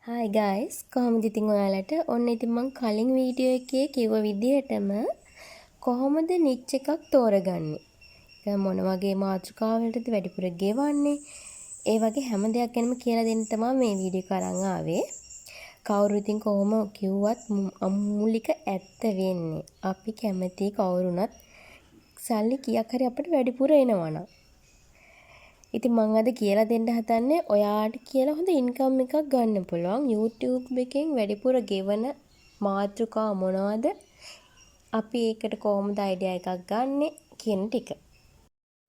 Hi guys, කොහොමද ඉතින් ඔයාලට? ඔන්න ඉතින් මම කලින් වීඩියෝ එකේ කිව්ව විදිහටම කොහොමද නිච් එකක් තෝරගන්නේ? ඒක මොන වගේ මාතෘකාවලටද වැඩිපුර ගෙවන්නේ? ඒ වගේ හැම දෙයක් ගැනම කියලා දෙන්න තමයි මේ වීඩියෝ එක අරන් ආවේ. කවුරු ඉතින් කොහොම කිව්වත් මූලික ඇත්ත වෙන්නේ. අපි කැමති කවුරුණත් සල්ලි කීයක් හරි අපිට වැඩිපුර එනවනම්. ඉතින් මම අද කියලා දෙන්න හදන්නේ ඔයාට කියලා හොඳ ඉන්කම් එකක් ගන්න පුළුවන් YouTube එකෙන් වැඩිපුර ගෙවන මාතෘකා මොනවද? අපි ඒකට කොහොමද අයිඩියා එකක් ගන්නෙ කියන ටික.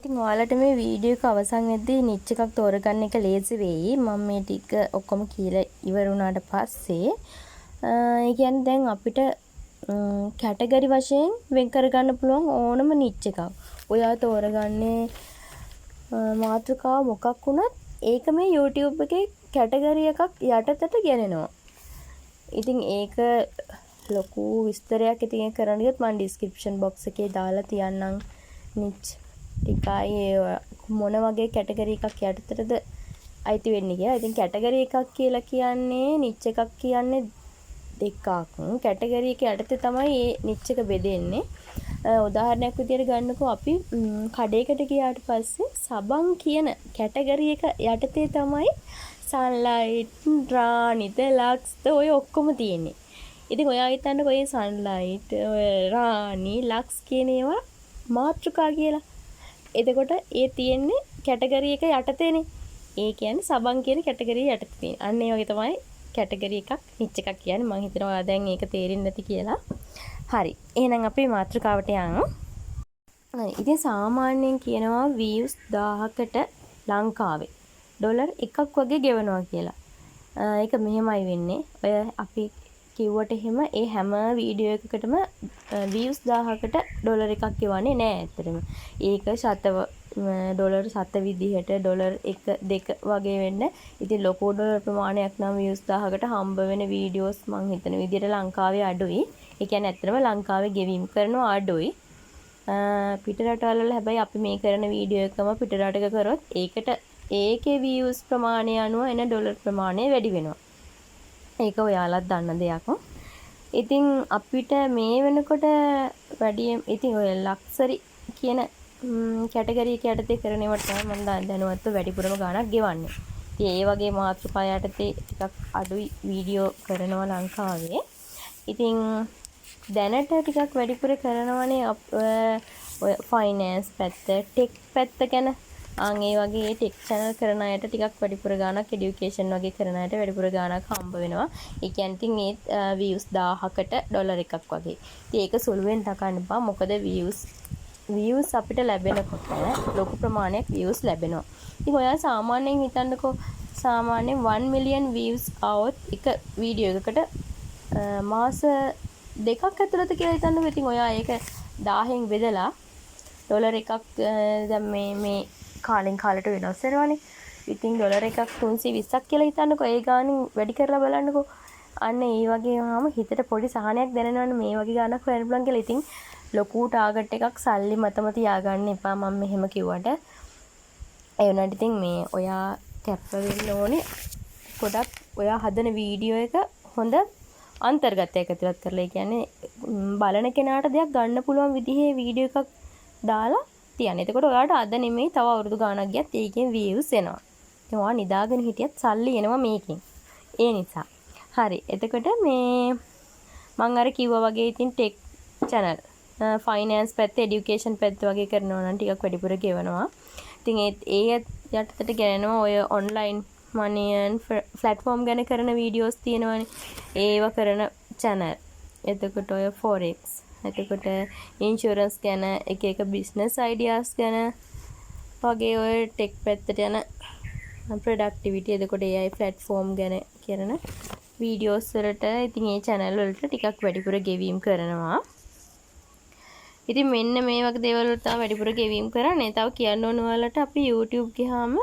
ඉතින් ඔයාලට මේ වීඩියෝ එක අවසන් වෙද්දී නිච් එකක් තෝරගන්න එක ලේසි වෙයි. මම මේ ටික ඔක්කොම කියලා ඉවර වුණාට පස්සේ ඒ කියන්නේ දැන් අපිට කැටගරි වශයෙන් වෙන් කරගන්න පුළුවන් ඕනම නිච් එකක්. ඔයා තෝරගන්නේ මාතෘකාව මොකක් වුණත් ඒක මේ YouTube එකේ කැටගරි එකක් යටතට ගෙනෙනවා. ඉතින් ඒක ලොකු විස්තරයක් ඉතින් කරන්න ගියොත් මම description box එකේ දාලා තියන්නම් niche ටිකයි මොන වගේ කැටගරි එකක් යටතටද අයිති වෙන්නේ කියලා. ඉතින් කැටගරි එකක් කියලා කියන්නේ niche එකක් කියන්නේ දෙකක්. කැටගරි එක යටතේ තමයි මේ niche එක බෙදෙන්නේ. උදාහරණයක් විදියට ගන්නකෝ අපි කඩේකට ගියාට පස්සේ සබන් කියන කැටගරි එක යටතේ තමයි සන්ලයිට්, රාණි, දෙලක්ස් ඔය ඔක්කොම තියෙන්නේ. ඉතින් ඔයා හිතන්නකෝ ඔය සන්ලයිට්, ඔය රාණි, ලක්ස් කියන ඒවා මාතෘකා කියලා. එතකොට ඒ තියෙන්නේ කැටගරි එක යටතේනේ. ඒ කියන්නේ සබන් කියන කැටගරිය යටතේ තියෙන. අන්න ඒ වගේ තමයි කැටගරි එකක් නිච් එකක් කියන්නේ. මම හිතනවා ඔයා දැන් ඒක තේරෙන්නේ නැති කියලා. හරි. එහෙනම් අපි මාතෘකාවට යමු. ඉතින් සාමාන්‍යයෙන් කියනවා views 1000කට ලංකාවේ ඩොලර් 1ක් වගේ ගෙවනවා කියලා. ඒක මෙහෙමයි වෙන්නේ. ඔය අපි කිව්වට එහෙම ඒ හැම වීඩියෝ එකකටම views 1000කට ඩොලර් එකක් ගෙවන්නේ නෑ ඇත්තටම. ඒක ඩොලර් 7 විදිහට ඩොලර් 1 2 වගේ වෙන්න. ඉතින් ලොකු ඩොලර් ප්‍රමාණයක් නම් views 1000කට හම්බ වෙන වීඩියෝස් මං හිතන විදිහට ලංකාවේ අඩුයි. ඒ කියන්නේ ඇත්තටම ලංකාවේ ගෙවීම් කරනවා අඩුයි. පිට රටවල් වල හැබැයි අපි මේ කරන වීඩියෝ එකම පිට රටක කරොත් ඒකට ඒකේ views ප්‍රමාණය අනුව එන ඩොලර් ප්‍රමාණය වැඩි වෙනවා. ඒක ඔයාලත් දන්න දෙයක්. ඉතින් අපිට මේ වෙනකොට වැඩියෙන් ඉතින් ඔය ලක්සරි කියන කැටගරි එක යටතේ කරන ඒවට තමයි මම දැනුවත්ව වැඩිපුරම ගාණක් ගෙවන්නේ. ඉතින් ඒ වගේ මාතෘකා යටතේ ටිකක් අඩුයි වීඩියෝ කරනවා ලංකාවේ. ඉතින් දැනට ටිකක් වැඩිපුර කරනවනේ ඔය ෆයිනෑන්ස් පැත්ත, ටෙක් පැත්ත ගැන ඒ වගේ ටෙක් channel කරන අයට ටිකක් වැඩිපුර ගාණක් এডুকেෂන් වගේ කරන අයට වැඩිපුර ගාණක් හම්බ වෙනවා. ඒ කියන්නේ ඉතින් ඒ views 1000කට ඩොලර් එකක් වගේ. ඉතින් ඒක සුළුවෙන් තකන්න එපා. මොකද views අපිට ලැබෙනකොට ලොකු ප්‍රමාණයක් views ලැබෙනවා. ඉතින් ඔයා සාමාන්‍යයෙන් හිතන්නකෝ සාමාන්‍යයෙන් 1 million views આવොත් එක වීඩියෝ එකකට මාස දෙකක් ඇතුළත කියලා හිතන්නකෝ. ඉතින් ඔයා ඒක 1000න් බෙදලා ඩොලර් එකක් දැන් මේ කාලෙන් කාලට වෙනස් වෙනවනේ. ඉතින් ඩොලර් එකක් 320ක් කියලා හිතන්නකෝ. ඒ ගානින් වැඩි කරලා බලන්නකෝ. අන්න ඒ වගේම හිතට පොඩි සහනයක් දැනෙනවනේ මේ වගේ ගානක් හොයන්න පුළුවන් කියලා. ඉතින් ලොකු ටාගට් එකක් සල්ලි මතම තියාගන්න එපා මම මෙහෙම කිව්වට. ඒ වුණාට ඉතින් මේ ඔයා කැප්ප වෙන්න ඕනේ. පොඩක් ඔයා හදන වීඩියෝ එක හොඳ අන්තර්ගතයක් ඇතුළත් කරලා. ඒ කියන්නේ බලන කෙනාට දෙයක් ගන්න පුළුවන් විදිහේ වීඩියෝ එකක් දාලා තියන්න. එතකොට ඔයාලට අද නෙමෙයි තව අවුරුදු ගාණක් ගියත් ඒකෙන් views එනවා. ඉතින් ඔයා නිදාගෙන හිටියත් සල්ලි එනවා මේකෙන්. ඒ නිසා. හරි. එතකොට මේ මම අර කිව්වා වගේ ඉතින් ටෙක් channel, finance පැත්ත, education පැත්ත වගේ කරනවා නම් ටිකක් වැඩිපුර ගෙවනවා. ඉතින් ඒ යටතට ගෙනෙනවා ඔය online money and platform ගැන කරන වීඩියෝස් තියෙනවානේ. ඒව කරන channel. එතකොට ඔය forex, එතකොට ඉන්ෂුරන්ස් ගැන එක බිස්නස් අයිඩියාස් ගැන වගේ ඔය ටෙක් පැත්තට යන ප්‍රොඩක්ටිවිටි, එතකොට AI platform ගැන කරන වීඩියෝස් වලට ඉතින් මේ channel වලට ටිකක් වැඩිපුර ගෙවීම් කරනවා. ඉතින් මෙන්න මේ වගේ දේවල් වලට තමයි වැඩිපුර ගෙවීම් කරන්නේ. තව කියන්න ඕන ඔයාලට අපි YouTube ගියාම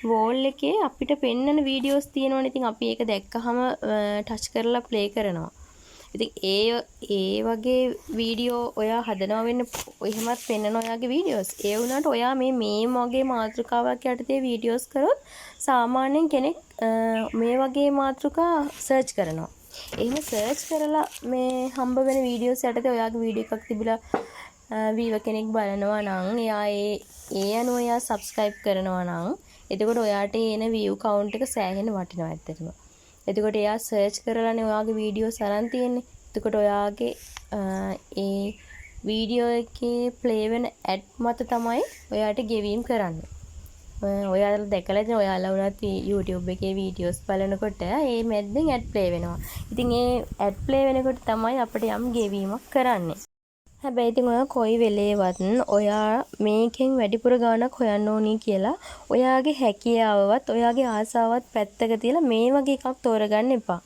wall එකේ අපිට පෙන්නන වීඩියෝස් තියෙනවනේ. ඉතින් අපි ඒක දැක්කහම ටච් කරලා ප්ලේ කරනවා. ඉතින් ඒ වගේ වීඩියෝ ඔයා හදනවා වෙන්න එහෙමත් පෙන්නන ඔයාගේ වීඩියෝස්. ඒ වුණාට ඔයා මේ වගේ මාතෘකාවක් යටතේ වීඩියෝස් කරොත් සාමාන්‍යයෙන් කෙනෙක් මේ වගේ මාතෘකා සර්ච් කරනවා. එහෙම සර්ච් කරලා මේ හම්බ වෙන වීඩියෝස් යටතේ ඔයාගේ වීඩියෝ එකක් තිබිලා වීව කෙනෙක් බලනවා නම් එයා ඒ අනුව එයා සබ්ස්ක්‍රයිබ් කරනවා නම් එතකොට ඔයාට එන view count එක සෑහෙන වටිනවා ඇත්තටම. එතකොට එයා සර්ච් කරලානේ ඔයාගේ වීඩියෝස් අරන් තියෙන්නේ. එතකොට ඔයාගේ ඒ වීඩියෝ එකේ ප්ලේ වෙන ඇඩ් මත තමයි ඔයාට ගෙවීම් කරන්නේ. ඔයාලා දැකලා ඉතින් ඔයාලා උනත් YouTube එකේ වීඩියෝස් බලනකොට ඒ මැද්දෙන් ඇඩ් ප්ලේ වෙනවා. ඉතින් ඒ ඇඩ් ප්ලේ වෙනකොට තමයි අපිට යම් ගෙවීමක් කරන්නේ. හැබැයි ඉතින් ඔයා කොයි වෙලේවත් ඔයා මේකෙන් වැඩිපුර ගාණක් හොයන්න ඕනි කියලා ඔයාගේ හැකියාවවත් ඔයාගේ ආසාවත් පැත්තක තියලා මේ වගේ එකක් තෝරගන්න එපා.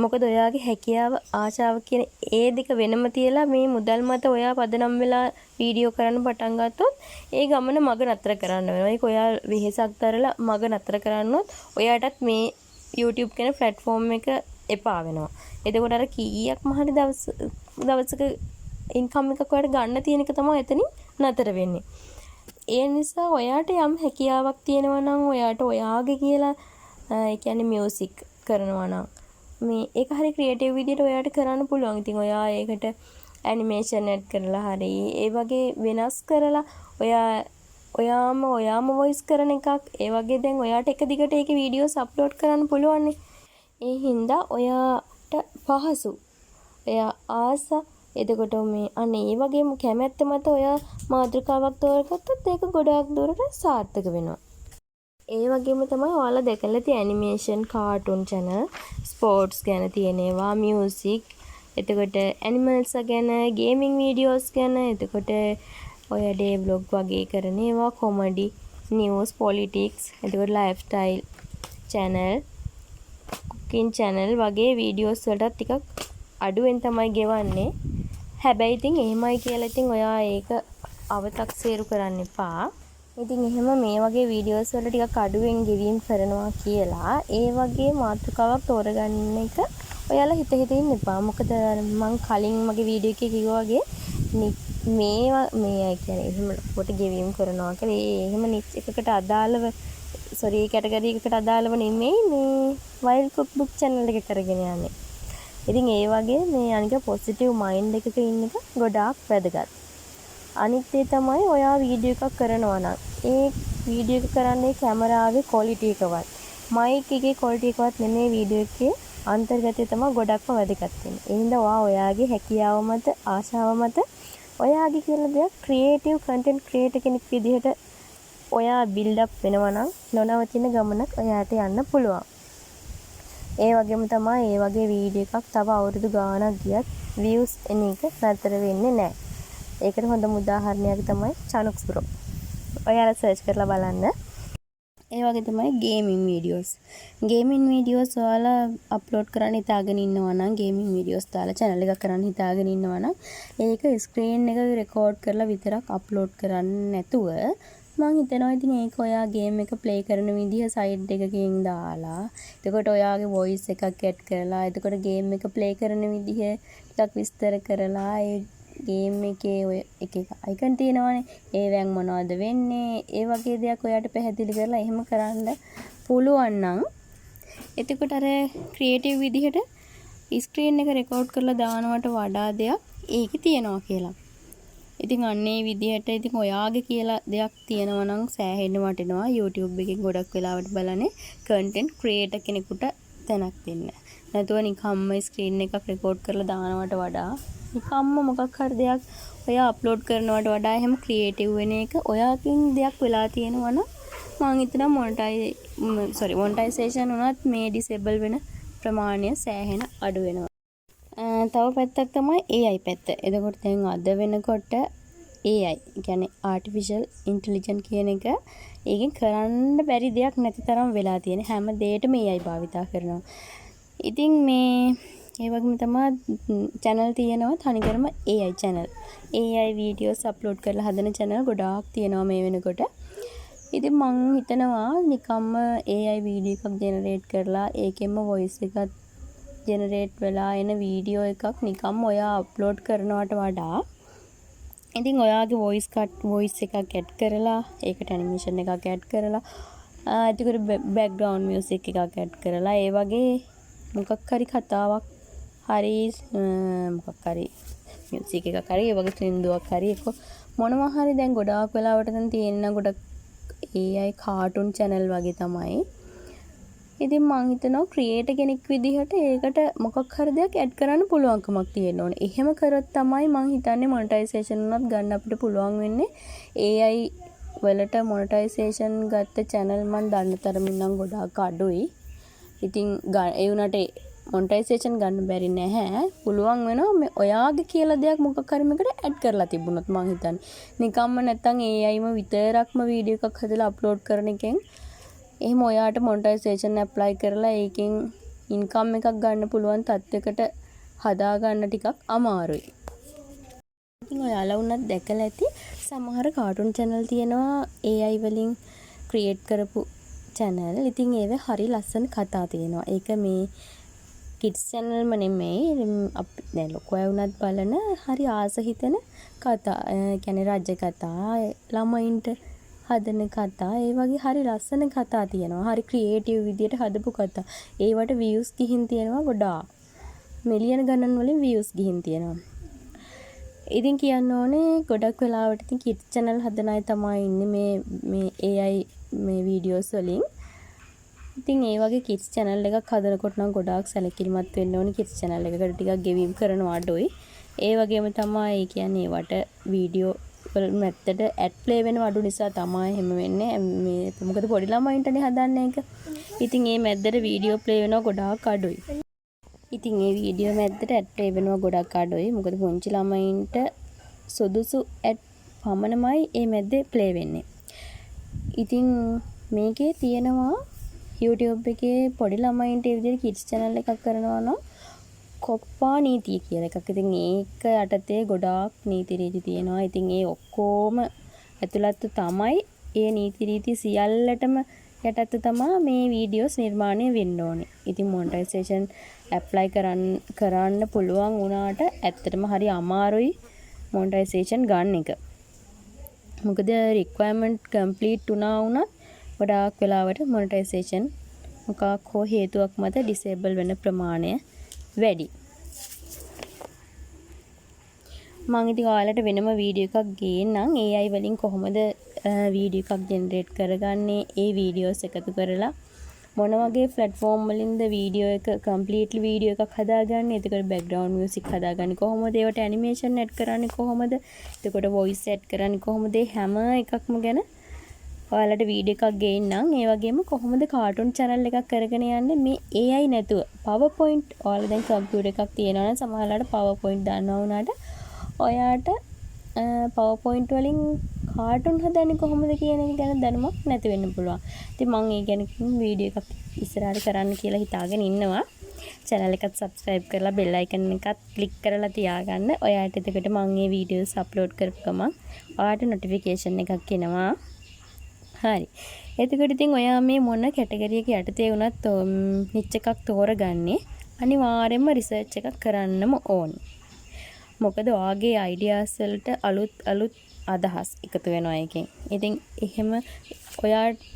මොකද ඔයාගේ හැකියාව ආශාව කියන ඒ දෙක වෙනම තියලා මේ මුදල් මත ඔයා පදනම් වෙලා වීඩියෝ කරන්න පටන් ගත්තොත් ඒ ගමන මග නතර කරන්න වෙනවා. ඒක ඔයා වෙහෙසක් දරලා මග නතර කරනොත් ඔයාටත් මේ YouTube කියන platform එක එපා වෙනවා. එතකොට අර කීයක්ම හරි දවසක ඉන්කම් එකක් ඔයාලට ගන්න තියෙන එක තමයි එතනින් නතර වෙන්නේ. ඒ නිසා ඔයාට යම් හැකියාවක් තියෙනවා නම් ඔයාට ඔයාගේ කියලා ඒ කියන්නේ මියුසික් කරනවා නම් මේ ඒක හරි ක්‍රියේටිව් විදිහට ඔයාට කරන්න පුළුවන්. ඉතින් ඔයා ඒකට ඇනිමේෂන් ඇඩ් කරලා හරි ඒ වගේ වෙනස් කරලා ඔයාම වොයිස් කරන එකක් ඒ වගේ දැන් ඔයාට එක දිගට ඒකේ වීඩියෝස් අප්ලෝඩ් කරන්න පුළුවන් නේ. ඒ හින්දා ඔයාට පහසු. එයා ආස එතකොට මේ අනේ ඒ වගේම කැමැත්ත මත ඔයා මාතෘකාවක් තෝරගත්තොත් ඒක ගොඩාක් දුරට සාර්ථක වෙනවා. ඒ වගේම තමයි ඔයාලා දැකලා තියෙන ඇනිමේෂන් කාටුන් channel ස්පෝර්ට්ස් ගැන තියෙන ඒවා මියුසික් එතකොට ඇනිමල්ස් ගැන ගේමින් වීඩියෝස් ගැන එතකොට ඔය ඩේ ව්ලොග් වගේ කරන ඒවා කොමඩි නිවුස් පොලිටික්ස් එතකොට life style channel cooking channel වගේ වීඩියෝස් වලට ටිකක් අඩුවෙන් තමයි ගෙවන්නේ. හැබැයි ඉතින් එහෙමයි කියලා ඉතින් ඔයා ඒක අව탁සේරු කරන්න එපා. ඉතින් එහෙම මේ වගේ වීඩියෝස් වල ටිකක් අඩුවෙන් ගෙවීම් කරනවා කියලා ඒ වගේ මාතෘකාවක් තෝරගන්න එක ඔයාලා හිත ඉන්න එපා. මොකද මම කලින් මගේ වීඩියෝ එකේ කිව්වා වගේ මේ කියන්නේ එහෙම කොට ගෙවීම් කරනවා කියලා එහෙම නිච් එකකට අදාළව කැටගරි එකකට අදාළව නෙමෙයි මේ වයිල්ඩ් කුක් බුක් channel එක කරගෙන යන්නේ. ඉතින් ඒ වගේ මේ අනික පොසිටිව් මයින්ඩ් එකක ඉන්න එක ගොඩාක් වැදගත්. අනිත් ඒ තමයි ඔයා වීඩියෝ එකක් කරනවා නම් ඒ වීඩියෝ එක කරන්නේ කැමරාවේ ක්වොලිටි එකවත් මයික් එකේ ක්වොලිටි එකවත් නෙමෙයි වීඩියෝ එකේ අන්තර්ගතය තමයි ගොඩක්ම වැදගත් වෙන්නේ. ඒ හින්දා ඔයාගේ හැකියාව මත ආශාව මත ඔයාගේ කියලා දෙයක් ක්‍රියේටිව් කන්ටෙන්ට් ක්‍රියේටර් කෙනෙක් විදිහට ඔයා බිල්ඩ් අප් වෙනවා නම් නොනවතින ගමනක් ඔයාට යන්න පුළුවන්. ඒ වගේම තමයි ඒ වගේ වීඩියෝ එකක් තව අවුරුදු ගාණක් ගියත් views එන එක නතර වෙන්නේ නැහැ. ඒකට හොඳම උදාහරණයක් තමයි චනුක්ස් බ්‍රෝ. ඔයාලා සර්ච් කරලා බලන්න. ඒ වගේ තමයි ගේමින් වීඩියෝස්. ගේමින් වීඩියෝස් ඔයාලා අප්ලෝඩ් කරන්න හිතාගෙන ඉන්නවා නම් ගේමින් වීඩියෝස් දාලා channel එකක් කරන්න හිතාගෙන ඉන්නවා නම් ඒක ස්ක්‍රීන් එක රෙකෝඩ් කරලා විතරක් අප්ලෝඩ් කරන්නේ නැතුව මම හිතනවා ඉතින් ඒක ඔයා ගේම් එක ප්ලේ කරන විදිහ සයිඩ් එකකින් දාලා එතකොට ඔයාගේ වොයිස් එකක් ඇඩ් කරලා එතකොට ගේම් එක ප්ලේ කරන විදිහ ටිකක් විස්තර කරලා ඒ ගේම් එකේ ඔය එක අයිකන් තියෙනවානේ ඒවෙන් මොනවද වෙන්නේ ඒ වගේ දෙයක් ඔයාට පැහැදිලි කරලා එහෙම කරන්න පුළුවන් නම් එතකොට අර ක්‍රියේටිව් විදිහට ස්ක්‍රීන් එක රෙකෝඩ් කරලා දානවට වඩා දෙයක් ඒකේ තියෙනවා කියලා. ඉතින් අන්නේ විදිහට ඉතින් ඔයාගේ කියලා දෙයක් තියෙනවා නම් සෑහෙන්න වටිනවා YouTube එකෙන් ගොඩක් වෙලාවට බලන්නේ කන්ටෙන්ට් ක්‍රියේටර් කෙනෙකුට තැනක් දෙන්න. නැතුව නිකම්ම ස්ක්‍රීන් එකක් රෙකෝඩ් කරලා දානවට වඩා නිකම්ම මොකක් හරි දෙයක් ඔයා අප්ලෝඩ් කරනවට වඩා එහෙම ක්‍රියේටිව් වෙන එක ඔයාකින් දෙයක් වෙලා තියෙනවා නම් මම හිතනවා මොනිටයිසේෂන් උනත් මේ ඩිසේබල් වෙන ප්‍රමාණය සෑහෙන අඩු වෙනවා. තව පැත්තක් තමයි AI පැත්ත. එතකොට දැන් අද වෙනකොට AI කියන්නේ ආටිෆිෂල් ඉන්ටෙලිජන්ස් කියන එක ඒකෙන් කරන්න බැරි දෙයක් නැති තරම් වෙලා තියෙන හැම දෙයකම AI භාවිතා කරනවා. ඉතින් මේ ඒ වගේම තමයි channel තියෙනවා තනිකරම AI channel. AI videos upload කරලා හදන channel ගොඩාක් තියෙනවා මේ වෙනකොට. ඉතින් මම හිතනවා නිකම්ම AI video එකක් generate කරලා ඒකෙන්ම voice එකක් ජෙනරේට් වෙලා එන වීඩියෝ එකක් නිකම් ඔයා අප්ලෝඩ් කරනවට වඩා ඉතින් ඔයාගේ වොයිස් එකක් ඇඩ් කරලා ඒකට ඇනිමේෂන් එකක් ඇඩ් කරලා එතකොට බෑග්ග්‍රවුන්ඩ් මියුසික් එකක් ඇඩ් කරලා ඒ වගේ මොකක් හරි කතාවක් හරි මොකක් හරි මියුසික් එකක් හරි ඒ වගේ සින්දුවක් හරි එක මොනවා හරි දැන් ගොඩාක් වෙලාවට දැන් තියෙන ගොඩක් AI කාටුන් channel වගේ තමයි. ඉතින් මං හිතනවා ක්‍රියේටර් කෙනෙක් විදිහට ඒකට මොකක් හරි දෙයක් ඇඩ් කරන්න පුළුවන්කමක් තියෙන්න ඕනේ. එහෙම කරොත් තමයි මං හිතන්නේ මොනිටයිසේෂන් උනත් ගන්න අපිට පුළුවන් වෙන්නේ. AI වලට මොනිටයිසේෂන් ගත්ත channel මං දන්න තරමින් නම් ගොඩාක් අඩුයි. ඉතින් ඒ වුණාට මොනිටයිසේෂන් ගන්න බැරි නැහැ. පුළුවන් වෙනවා මේ ඔයාගේ කියලා දෙයක් මොකක් හරි මේකට ඇඩ් කරලා තිබුණොත් මං හිතන්නේ. නිකම්ම නැත්තම් AIම විතරක්ම වීඩියෝ එකක් හදලා අප්ලෝඩ් කරන එකෙන් එහෙම ඔයාට මොනිටයිසේෂන් ඇප්ලයි කරලා ඒකෙන් ඉන්කම් එකක් ගන්න පුළුවන් තත්යකට හදා ගන්න ටිකක් අමාරුයි. ඉතින් ඔයාලා වුණත් දැකලා ඇති සමහර කාටුන් channel තියෙනවා AI වලින් ක්‍රියේට් කරපු channel. ඉතින් ඒව හරි ලස්සන කතා තියෙනවා. ඒක මේ kids channel ම නෙමෙයි. අපි දැන් ලොකු අය වුණත් බලන හරි ආස හිතෙන කතා. කියන්නේ රජ කතා, ළමයින්ට හදන කතා, ඒ වගේ හරි ලස්සන කතා තියෙනවා. හරි ක්‍රියේටිව් විදියට හදපු කතා. ඒවට views ගිහින් තියෙනවා ගොඩාක්. මිලියන ගණන් වලින් views ගිහින් තියෙනවා. ඉතින් කියන්න ඕනේ ගොඩක් වෙලාවට ඉතින් kids channel හදන අය තමයි ඉන්නේ මේ AI මේ වීඩියෝස් වලින්. ඉතින් ඒ වගේ kids channel එකක් හදනකොට නම් ගොඩාක් සැලකිලිමත් වෙන්න ඕනේ. kids channel එකකට ටිකක් ගෙවීම් කරනවා අඩුයි. ඒ වගේම තමයි කියන්නේ ඒවට වීඩියෝ වල මැත්තට ඇඩ් ප්ලේ වෙන අඩු නිසා තමයි එහෙම වෙන්නේ. මේ මොකද පොඩි ළමයින්ටනේ හදන්නේ ඒක. ඉතින් මේ මැද්දට වීඩියෝ ප්ලේ වෙනවා ගොඩාක් අඩුයි. ඉතින් මේ වීඩියෝ මැද්දට ඇඩ් ප්ලේ වෙනවා ගොඩක් අඩුයි. මොකද පුංචි ළමයින්ට සුදුසු ඇඩ් පමණමයි මේ මැද්දේ ප්ලේ වෙන්නේ. ඉතින් මේකේ තියෙනවා YouTube එකේ පොඩි ළමයින්ට ඒ විදිහට kids channel එකක් කරනවා නම් කොප්පා නීතිය කියලා එකක්. ඉතින් ඒක යටතේ ගොඩාක් නීති රීති තියෙනවා. ඉතින් ඒ ඔක්කොම ඇතුළත් තමයි ඒ නීති රීති සියල්ලටම යටත් තමයි මේ වීඩියෝස් නිර්මාණය වෙන්න ඕනේ. ඉතින් මොනිටයිසේෂන් ඇප්ලයි කරන්න පුළුවන් වුණාට ඇත්තටම හරි අමාරුයි මොනිටයිසේෂන් ගන්න එක. මොකද රික්වයර්මන්ට් කම්ප්ලීට් වුණා වුණත් ගොඩාක් වෙලාවට මොනිටයිසේෂන් මොකක් හෝ හේතුවක් මත ඩිසේබල් වෙන ප්‍රමාණය වැඩි. මම ඉතින් ඔයාලට වෙනම වීඩියෝ එකක් ගේන්නම් AI වලින් කොහොමද වීඩියෝ එකක් ජෙනරේට් කරගන්නේ, ඒ වීඩියෝස් එකතු කරලා මොන වගේ platform වලින්ද වීඩියෝ එක කම්ප්ලීට්ලි වීඩියෝ එකක් හදාගන්නේ, එතකොට background music හදාගන්නේ කොහොමද, ඒවට animation add කරන්නේ කොහොමද, එතකොට voice add කරන්නේ කොහොමද, හැම එකක්ම ගැන ඔයාලට වීඩියෝ එකක් ගේන්නම්. ඒ වගේම කොහොමද කාටුන් channel එකක් කරගෙන යන්නේ මේ AI නැතුව. PowerPoint ඔයාලා දැන් කම්පියුටර් එකක් තියෙනවා නම් සමහරවිට PowerPoint දන්නවා වුණාට ඔයාට PowerPoint වලින් කාටුන් හදන්නේ කොහොමද කියන එක ගැන දැනුමක් නැති වෙන්න පුළුවන්. ඉතින් මම ඒ ගැන වීඩියෝ එකක් ඉස්සරහට කරන්න කියලා හිතාගෙන ඉන්නවා. channel එකත් subscribe කරලා bell icon එකත් click කරලා තියාගන්න. ඔයාට එතකොට මම මේ වීඩියෝස් upload කරපු ගමන් ඔයාට notification එකක් එනවා. හරි. එතකොට ඉතින් ඔයා මේ මොන කැටගරි එක යටතේ වුණත් නිච් එකක් තෝරගන්නේ අනිවාර්යයෙන්ම රිසර්ච් එකක් කරන්නම ඕනේ. මොකද ඔයාගේ අයිඩියාස් වලට අලුත් අදහස් එකතු වෙනවා එකෙන්. ඉතින් එහෙම ඔයාට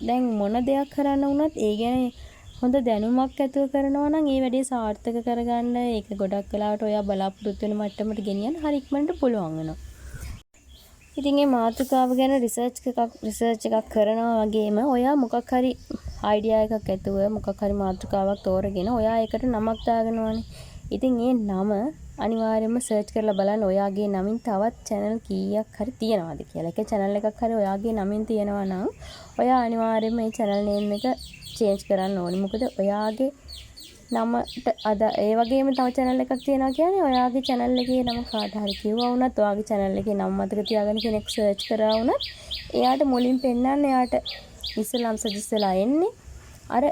දැන් මොන දෙයක් කරන්න වුණත් ඒ ගැන හොඳ දැනුමක් ඇතුව කරනවා නම් ඒ වැඩේ සාර්ථක කරගන්න ඒක ගොඩක් වෙලාවට ඔයා බලාපොරොත්තු වෙන මට්ටමට ගෙනියන්න හරි ඉක්මනට පුළුවන් වෙනවා. ඉතින් මේ මාතෘකාව ගැන රිසර්ච් එකක් කරනවා වගේම ඔයා මොකක් හරි අයිඩියා එකක් ඇතුව මොකක් හරි මාතෘකාවක් තෝරගෙන ඔයා ඒකට නමක් දාගෙන ඕනේ. ඉතින් ඒ නම අනිවාර්යයෙන්ම සර්ච් කරලා බලන්න ඔයාගේ නමින් තවත් channel කීයක් හරි තියනවාද කියලා. ඒක channel එකක් හරි ඔයාගේ නමින් තියනවා නම් ඔයා අනිවාර්යයෙන්ම මේ channel name එක change කරන්න ඕනේ. මොකද ඔයාගේ නමට අද ඒ වගේම තව channel එකක් තියෙනවා කියන්නේ ඔයාගේ channel එකේ නම කාට හරි කිව්වා වුණත් ඔයාගේ channel එකේ නම මතක තියාගෙන කෙනෙක් search කරා වුණත් එයාට මුලින් පෙන්නන්න එයාට ඉස්සෙල්ලාම suggest වෙලා එන්නේ අර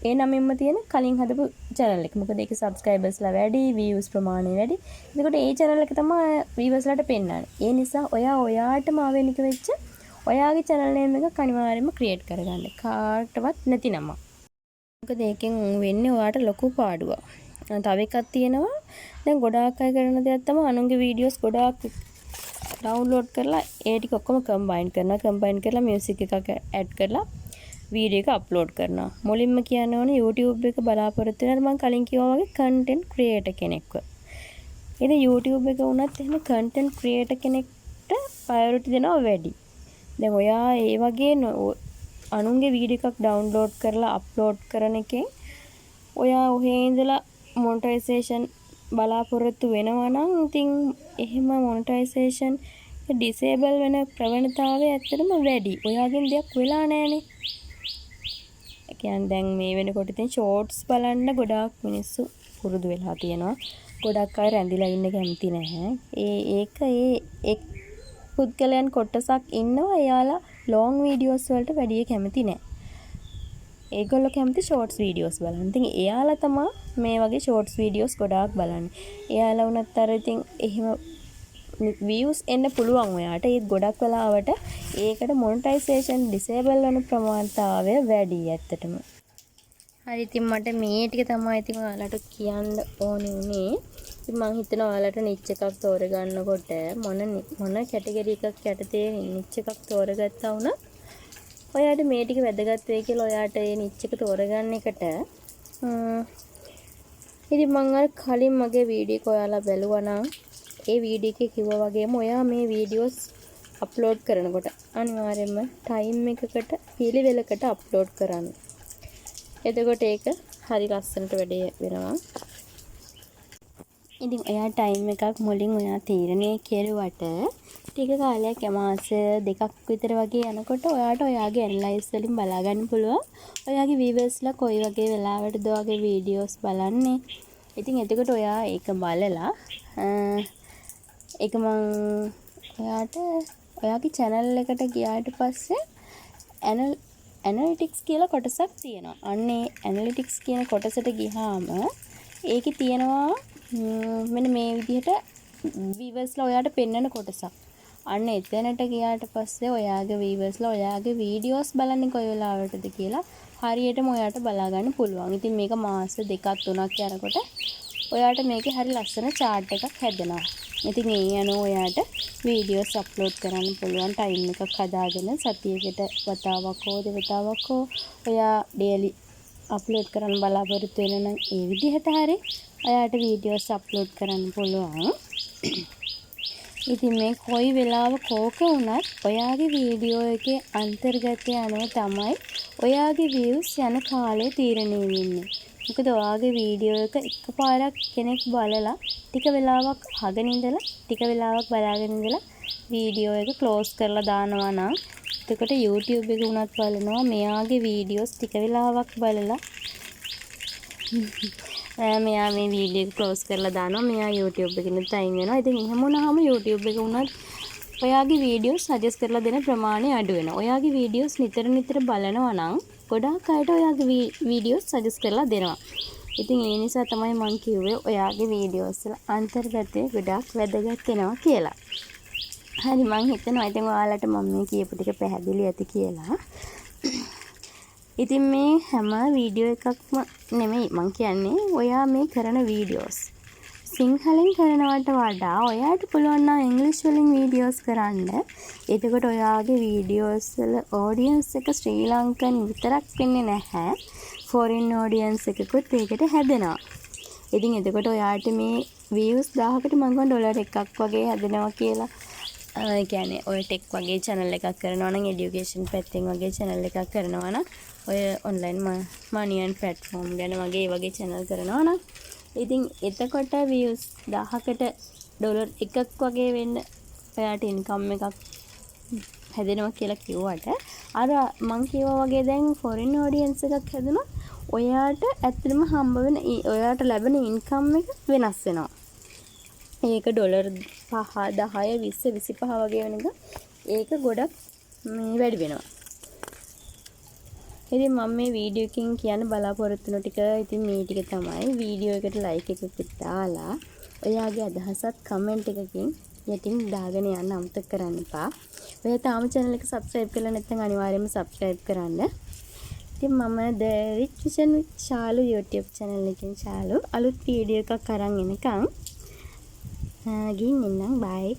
ඒ නමින්ම තියෙන කලින් හදපු channel එක. මොකද ඒකේ subscribers ලා වැඩි, views ප්‍රමාණය වැඩි. එතකොට ඒ channel එක තමයි viewers ලාට පෙන්නන්නේ. ඒ නිසා ඔයාටම ආවෙනික වෙච්ච ඔයාගේ channel name එක අනිවාර්යයෙන්ම create කරගන්න. කාටවත් නැති නමක්. මොකද ඒකෙන් වෙන්නේ ඔයාට ලොකු පාඩුවක්. තව එකක් තියෙනවා. දැන් ගොඩාක් අය කරන දෙයක් තමයි අනුන්ගේ වීඩියෝස් ගොඩාක් ඩවුන්ලෝඩ් කරලා ඒ ටික ඔක්කොම කම්බයින් කරනවා. කම්බයින් කරලා මියුසික් එකක් ඇඩ් කරලා වීඩියෝ එක අප්ලෝඩ් කරනවා. මුලින්ම කියන්න ඕනේ YouTube එක බලාපොරොත්තු වෙනවා මම කලින් කිව්වා වගේ කන්ටෙන්ට් ක්‍රියේටර් කෙනෙක්ව. ඉතින් YouTube එක වුණත් එහෙම කන්ටෙන්ට් ක්‍රියේටර් කෙනෙක්ට ප්‍රයොරිටි දෙනවා වැඩි. දැන් ඔයා ඒ වගේ අනුන්ගේ වීඩියෝ එකක් ඩවුන්ලෝඩ් කරලා අප්ලෝඩ් කරන එකෙන් ඔයා ඔහේ ඉඳලා මොනිටයිසේෂන් බලාපොරොත්තු වෙනවා නම් ඉතින් එහෙම මොනිටයිසේෂන් ඩිසේබල් වෙන ප්‍රවණතාවය ඇත්තටම වැඩි. ඔයාගෙන් දෙයක් වෙලා නැහනේ. ඒ කියන්නේ දැන් මේ වෙනකොට ඉතින් ෂෝට්ස් බලන්න ගොඩාක් මිනිස්සු පුරුදු වෙලා තියෙනවා. ගොඩක් අය රැඳිලා ඉන්න කැමති නැහැ. ඒ පුද්ගලයන් කොටසක් ඉන්නවා එයාලා ලොන්ග් වීඩියෝස් වලට වැඩි කැමති නැහැ. ඒගොල්ලෝ කැමති ෂෝට්ස් වීඩියෝස් බලන්න. ඉතින් එයාලා තමයි මේ වගේ ෂෝට්ස් වීඩියෝස් ගොඩාක් බලන්නේ. එයාලා වුණත් අර ඉතින් එහෙම views එන්න පුළුවන් ඔයාට. ඒත් ගොඩක් වෙලාවට ඒකට මොනිටයිසේෂන් ඩිසේබල් වෙන ප්‍රමාණතාවය වැඩි ඇත්තටම. හරි ඉතින් මට මේ ටික තමයි ඉතින් ඔයාලට කියන්න ඕනේ උනේ. ඉතින් මම හිතනවා ඔයාලට නිච් එකක් තෝරගන්නකොට මොන කැටගරි එකක් යටතේ නිච් එකක් තෝරගත්තා වුණා ඔයාට මේ ටික වැදගත් වෙයි කියලා ඔයාට මේ නිච් එක තෝරගන්න එකට ඉතින් මම අර කලින් මගේ වීඩියෝ එක ඔයාලා බැලුවා නම් ඒ වීඩියෝ එකේ කිව්වා වගේම ඔයා මේ වීඩියෝස් අප්ලෝඩ් කරනකොට අනිවාර්යයෙන්ම ටයිම් එකකට පිළිවෙලකට අප්ලෝඩ් කරන්න. එතකොට ඒක හරි ලස්සනට වැඩේ වෙනවා. ඉතින් ඔයා ටයිම් එකක් මුලින් ඔයා තීරණය කෙරුවට ටික කාලයක් මාස දෙකක් විතර වගේ යනකොට ඔයාට ඔයාගේ ඇනලයිස් වලින් බලා ගන්න පුළුවන්. ඔයාගේ වීවර්ස්ලා කොයි වගේ වෙලාවටද ඔයාගේ වීඩියෝස් බලන්නේ. ඉතින් එතකොට ඔයා ඒක බලලා ඒක මං ඔයාට ඔයාගේ channel එකට ගියාට පස්සේ ඇනලිටික්ස් කියලා කොටසක් තියෙනවා. අන්නේ ඇනලිටික්ස් කියන කොටසට ගියාම ඒකේ තියෙනවා මෙන්න මේ විදිහට වීවර්ස්ලා ඔයාට පෙන්වන කොටසක්. අන්න එතනට ගියාට පස්සේ ඔයාගේ වීවර්ස්ලා ඔයාගේ වීඩියෝස් බලන්නේ කොයි වෙලාවටද කියලා හරියටම ඔයාට බලා ගන්න පුළුවන්. ඉතින් මේක මාස 2-3ක් යනකොට ඔයාට මේකේ හරි ලස්සන chart එකක් හැදෙනවා. ඉතින් ඒ අනුව ඔයාට වීඩියෝස් අප්ලෝඩ් කරන්න පුළුවන් ටයිම් එකක් හදාගෙන සතියකට වතාවක් හෝ දෙවතාවක් හෝ ඔයා ඩේලි අප්ලෝඩ් කරන්න බලාපොරොත්තු වෙන නම් ඒ විදිහට හරි ඔයාට වීඩියෝස් අප්ලෝඩ් කරන්න පුළුවන්. ඉතින් මේ කොයි වෙලාවක කෝක වුණත් ඔයාගේ වීඩියෝ එකේ අන්තර්ගතය අනුව තමයි ඔයාගේ views යන කාලය තීරණය වෙන්නේ. මොකද ඔයාගේ වීඩියෝ එක එකපාරක් කෙනෙක් බලලා ටික වෙලාවක් අහගෙන ඉඳලා ටික වෙලාවක් බලාගෙන ඉඳලා වීඩියෝ එක ක්ලෝස් කරලා දානවා නම් එතකොට YouTube එක උනත් බලනවා මෙයාගේ වීඩියෝස් ටික වෙලාවක් බලලා මෙයා මේ වීඩියෝ එක ක්ලෝස් කරලා දානවා මෙයා YouTube එකෙන් තයින් වෙනවා. ඉතින් එහෙම වුණාම YouTube එක උනත් ඔයාගේ වීඩියෝස් සජෙස්ට් කරලා දෙන ප්‍රමාණය අඩු වෙනවා. ඔයාගේ වීඩියෝස් නිතර බලනවා නම් ගොඩාක් අයට ඔයාගේ වීඩියෝස් සජෙස්ට් කරලා දෙනවා. ඉතින් ඒ නිසා තමයි මම කිව්වේ ඔයාගේ වීඩියෝස් වල අන්තර්ගතය ගොඩාක් වැදගත් වෙනවා කියලා. හරි මම හිතනවා ඉතින් ඔයාලට මම මේ කියපු ටික පැහැදිලි ඇති කියලා. ඉතින් මේ හැම වීඩියෝ එකක්ම නෙමෙයි මම කියන්නේ ඔයා මේ කරන වීඩියෝස් සිංහලෙන් කරනවට වඩා ඔයාට පුළුවන් නම් ඉංග්‍රීසි වලින් වීඩියෝස් කරන්න. එතකොට ඔයාගේ වීඩියෝස් වල ඔඩියන්ස් එක ශ්‍රී ලංකන් විතරක් වෙන්නේ නැහැ. ෆොරින් ඔඩියන්ස් එකකුත් ඒකට හැදෙනවා. ඉතින් එතකොට ඔයාට මේ views 1000කට මම ඩොලර් එකක් වගේ හැදෙනවා කියලා. ඒ කියන්නේ ඔය ටෙක් වගේ channel එකක් කරනවා නම් education පැත්තෙන් වගේ channel එකක් කරනවා නම් ඔය online money and platform ගැන වගේ channel කරනවා නම් ඉතින් එතකොට views 1000කට ඩොලර් එකක් වගේ වෙන්න ඔයාට income එකක් හැදෙනවා කියලා කිව්වට අර මං කිව්වා වගේ දැන් foreign audience එකක් හැදුනොත් ඔයාට ඇත්තටම හම්බ වෙන ඔයාට ලැබෙන income එක වෙනස් වෙනවා. ඒක ඩොලර් 5 10 20 25 වගේ වෙන එක ඒක ගොඩක් වැඩි වෙනවා. ඉතින් මම මේ වීඩියෝ එකකින් කියන්න බලාපොරොත්තු වෙන ටික ඉතින් මේ ටික තමයි. වීඩියෝ එකට ලයික් එකකුත් දාලා ඔයාගේ අදහසත් කමෙන්ට් එකකින් යටින් දාගෙන යන්න අමතක කරන්න එපා. ඔයා තාම channel එක subscribe කරලා නැත්නම් අනිවාර්යයෙන්ම subscribe කරන්න. ඉතින් මම The Rich Vision with Shalu YouTube channel එකෙන් ශාලු අලුත් වීඩියෝ එකක් අරන් එනකම් ගිහින් එන්නම්. bye.